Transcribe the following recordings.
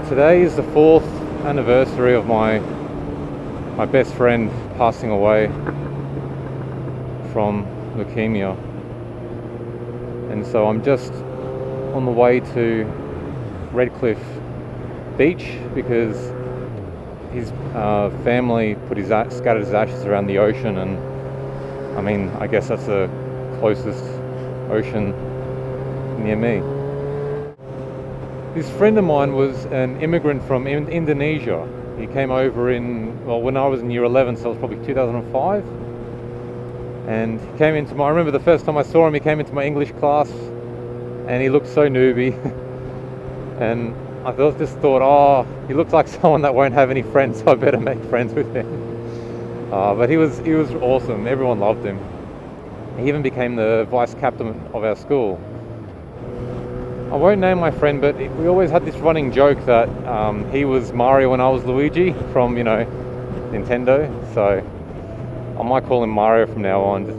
Today is the 4th anniversary of my best friend passing away from leukemia, and so I'm just on the way to Redcliffe Beach because his family put scattered his ashes around the ocean, and I mean, I guess that's the closest ocean near me. This friend of mine was an immigrant from Indonesia. He came over when I was in year 11, so it was probably 2005. And he came into I remember the first time I saw him, he came into my English class and he looked so newbie. And I just thought, oh, he looks like someone that won't have any friends, so I better make friends with him. But he was awesome. Everyone loved him. He even became the vice captain of our school. I won't name my friend, but we always had this running joke that he was Mario and I was Luigi from, Nintendo. So I might call him Mario from now on, just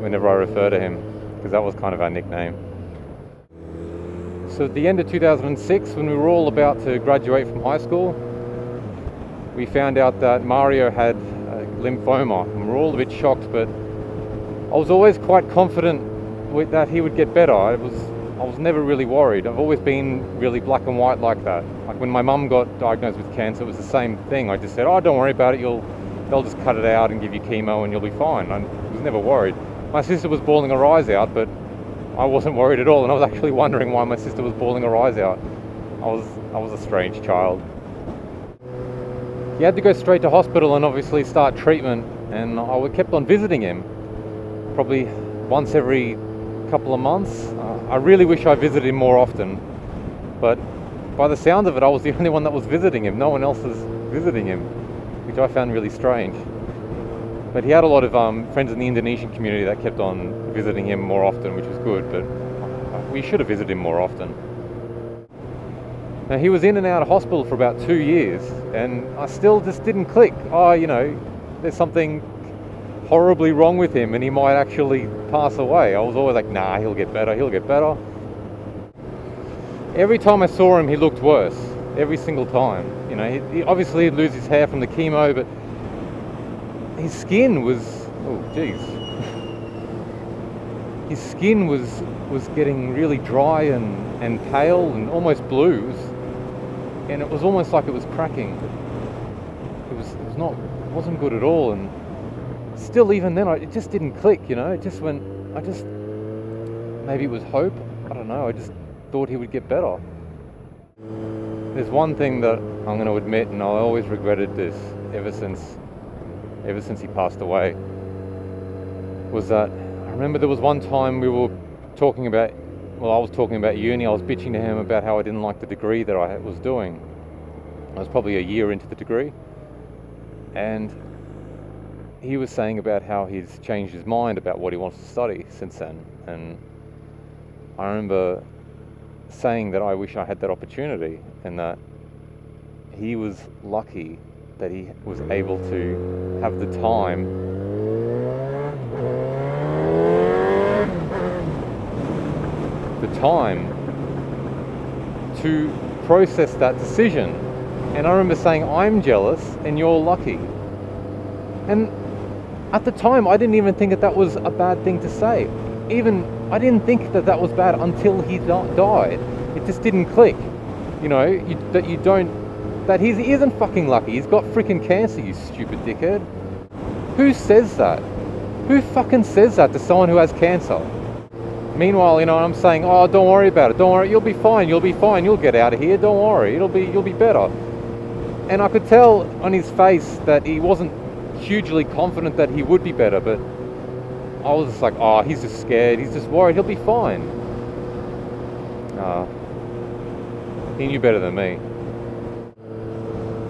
whenever I refer to him, because that was kind of our nickname. So at the end of 2006, when we were all about to graduate from high school, we found out that Mario had lymphoma, and we were all a bit shocked, but I was always quite confident that he would get better. I was never really worried. I've always been really black and white like that. Like when my mum got diagnosed with cancer, it was the same thing. I just said, oh, don't worry about it. They'll just cut it out and give you chemo and you'll be fine. I was never worried. My sister was bawling her eyes out, but I wasn't worried at all. And I was actually wondering why my sister was bawling her eyes out. I was a strange child. He had to go straight to hospital and obviously start treatment. And I kept on visiting him, probably once every couple of months. I really wish I visited him more often, but by the sound of it, I was the only one that was visiting him. No one else was visiting him, which I found really strange. But he had a lot of friends in the Indonesian community that kept on visiting him more often, which was good, but we should have visited him more often. Now, he was in and out of hospital for about 2 years, and I still just didn't click. Oh, there's something horribly wrong with him and he might actually pass away. I was always like, nah, he'll get better. Every time I saw him, he looked worse. Every single time. He obviously he'd lose his hair from the chemo, but his skin was, his skin was getting really dry and pale and almost blue, and it was almost like it was cracking. It wasn't good at all. And still, even then, it just didn't click, it just went, maybe it was hope, I don't know, I just thought he would get better. There's one thing that I'm going to admit, and I always regretted this ever since he passed away, was that I remember there was one time we were talking about, I was talking about uni, I was bitching to him about how I didn't like the degree that I was doing. I was probably a year into the degree, and he was saying about how he's changed his mind about what he wants to study since then. And I remember saying that I wish I had that opportunity, and that he was lucky that he was able to have the time to process that decision. And I remember saying, I'm jealous and you're lucky. And at the time, I didn't even think that was a bad thing to say. I didn't think that was bad until he died. It just didn't click. That he isn't fucking lucky. He's got freaking cancer, you stupid dickhead. Who says that? Who fucking says that to someone who has cancer? Meanwhile, I'm saying, oh, don't worry about it. Don't worry, you'll be fine. You'll get out of here. Don't worry. You'll be better. And I could tell on his face that he wasn't hugely confident that he would be better, but I was just like, oh, he's just scared, he's just worried, he'll be fine. He knew better than me.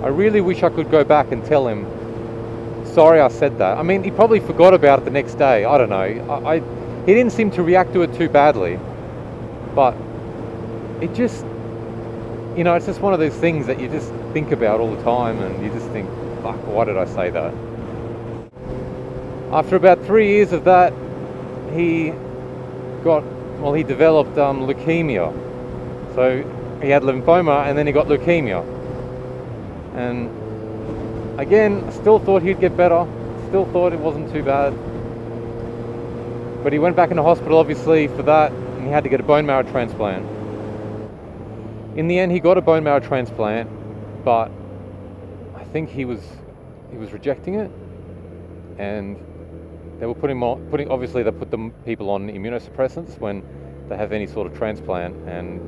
I really wish I could go back and tell him, sorry I said that. I mean, he probably forgot about it the next day, I don't know. He didn't seem to react to it too badly, but it just, it's just one of those things that you just think about all the time, and you just think, fuck, why did I say that? After about 3 years of that, he developed leukemia. So he had lymphoma, and then he got leukemia. And again, I still thought he'd get better, still thought it wasn't too bad. But he went back into hospital, obviously, for that, and he had to get a bone marrow transplant. In the end, he got a bone marrow transplant, but I think he was rejecting it, and they were obviously they put the people on immunosuppressants when they have any sort of transplant, and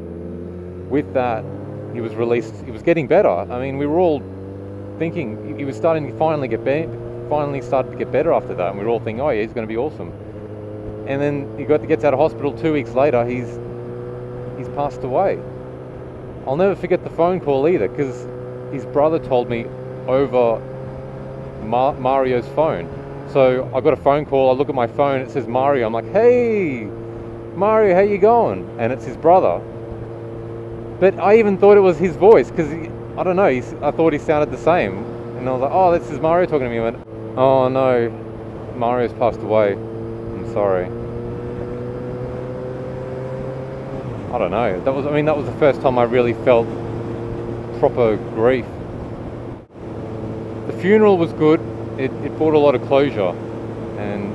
with that, he was released. He was getting better. I mean, we were all thinking he was starting to finally started to get better after that, and we were all thinking, oh yeah, he's going to be awesome. And then he gets out of hospital 2 weeks later. He's passed away. I'll never forget the phone call either, because his brother told me over Mario's phone. So I got a phone call, I look at my phone, it says Mario. I'm like, hey, Mario, how you going? And it's his brother. But I even thought it was his voice, because I don't know, I thought he sounded the same. And I was like, oh, this is Mario talking to me. I went, oh no, Mario's passed away. I'm sorry. I don't know. That was the first time I really felt proper grief. The funeral was good. It brought a lot of closure, and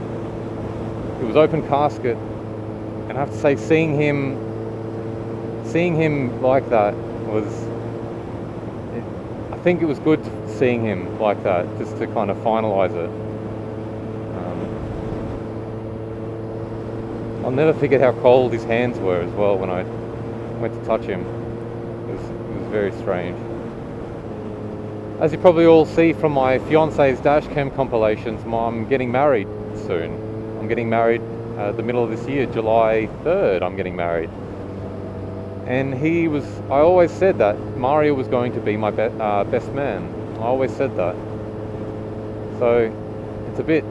it was open casket. And I have to say, seeing him like that I think it was good seeing him like that, just to kind of finalize it. I'll never forget how cold his hands were as well when I went to touch him. It was very strange. As you probably all see from my fiance's dashcam compilations, I'm getting married soon. I'm getting married the middle of this year, July 3rd, I'm getting married. And I always said that Mario was going to be my best man. I always said that. So it's a bit,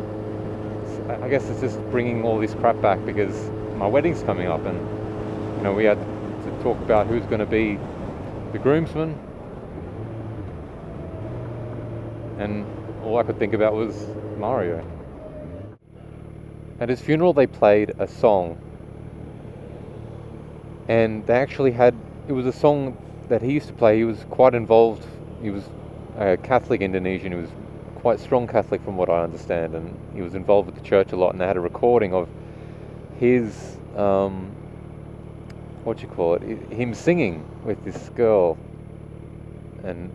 I guess it's just bringing all this crap back, because my wedding's coming up, and we had to talk about who's going to be the groomsman, and all I could think about was Mario. At his funeral they played a song, and they actually it was a song that he used to play. He was quite involved. He was a Catholic Indonesian. He was quite strong Catholic from what I understand, and he was involved with the church a lot, and they had a recording of his him singing with this girl. And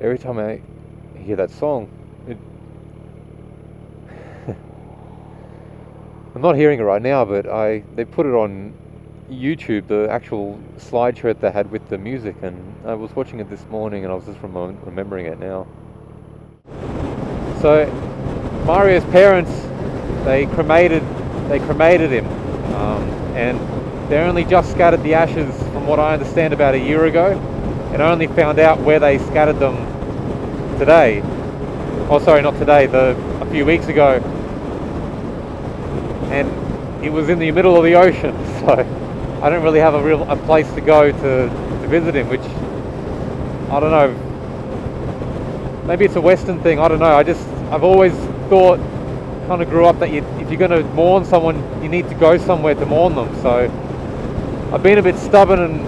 every time I hear that song, I'm not hearing it right now, but they put it on YouTube, the actual slideshow that they had with the music, and I was watching it this morning, and I was just remembering it now. So Mario's parents, they cremated him, and they only just scattered the ashes, from what I understand, about a year ago, and I only found out where they scattered them today. Oh, sorry, not today, a few weeks ago, and it was in the middle of the ocean, so I don't really have a place to go to visit him, which, I don't know, maybe it's a Western thing, I don't know. I've always thought, kind of grew up, that if you're going to mourn someone, you need to go somewhere to mourn them. So I've been a bit stubborn, and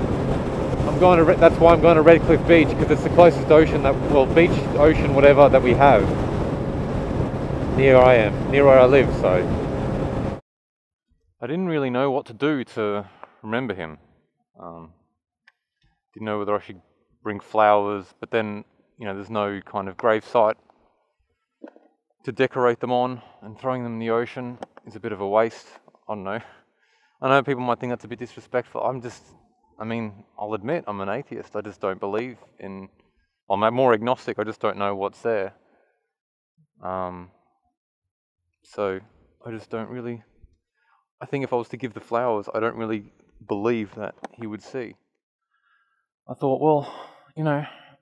that's why I'm going to Red Cliff Beach, because it's the closest ocean beach, ocean, whatever, that we have near where I live. So I didn't really know what to do to remember him. Didn't know whether I should bring flowers, but then, there's no kind of grave site to decorate them on, and throwing them in the ocean is a bit of a waste. I don't know. I know people might think that's a bit disrespectful. I'll admit I'm an atheist. I just don't believe in... I'm more agnostic. I just don't know what's there. So I just don't really... I think if I was to give the flowers, I don't really believe that he would see. I thought, well,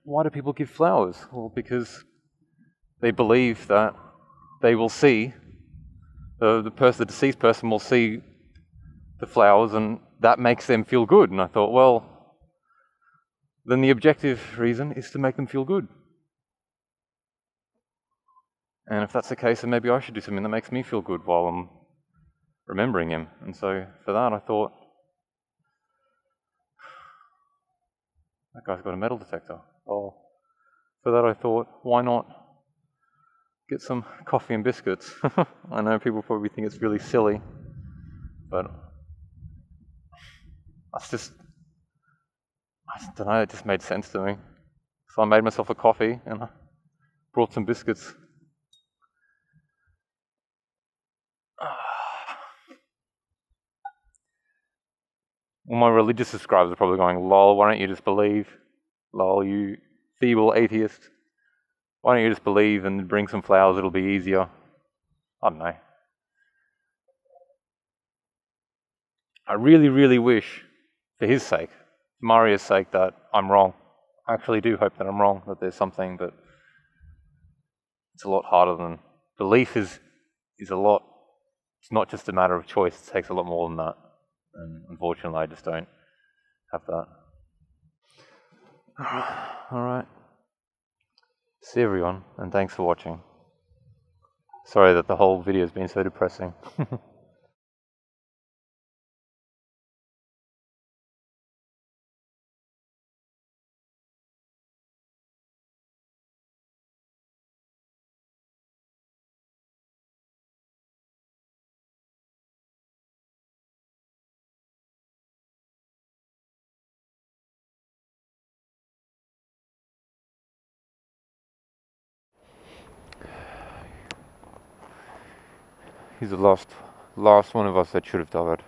why do people give flowers? Well, because they believe that they will see, the deceased person will see the flowers, and that makes them feel good. And I thought, well, then the objective reason is to make them feel good. And if that's the case, then maybe I should do something that makes me feel good while I'm remembering him. And so for that, I thought, That guy's got a metal detector. Oh, for that I thought, why not get some coffee and biscuits? I know people probably think it's really silly, but I don't know, it just made sense to me. So I made myself a coffee and I brought some biscuits. All my religious subscribers are probably going, lol, why don't you just believe? Lol, you feeble atheist. Why don't you just believe and bring some flowers, it'll be easier. I don't know. I really, really wish, for his sake, for Mario's sake, that I'm wrong. I actually do hope that I'm wrong, that there's something, but it's a lot harder than... Belief is a lot... It's not just a matter of choice, it takes a lot more than that. And unfortunately, I just don't have that. Alright. See everyone, and thanks for watching. Sorry that the whole video has been so depressing. He's the last one of us that should have died.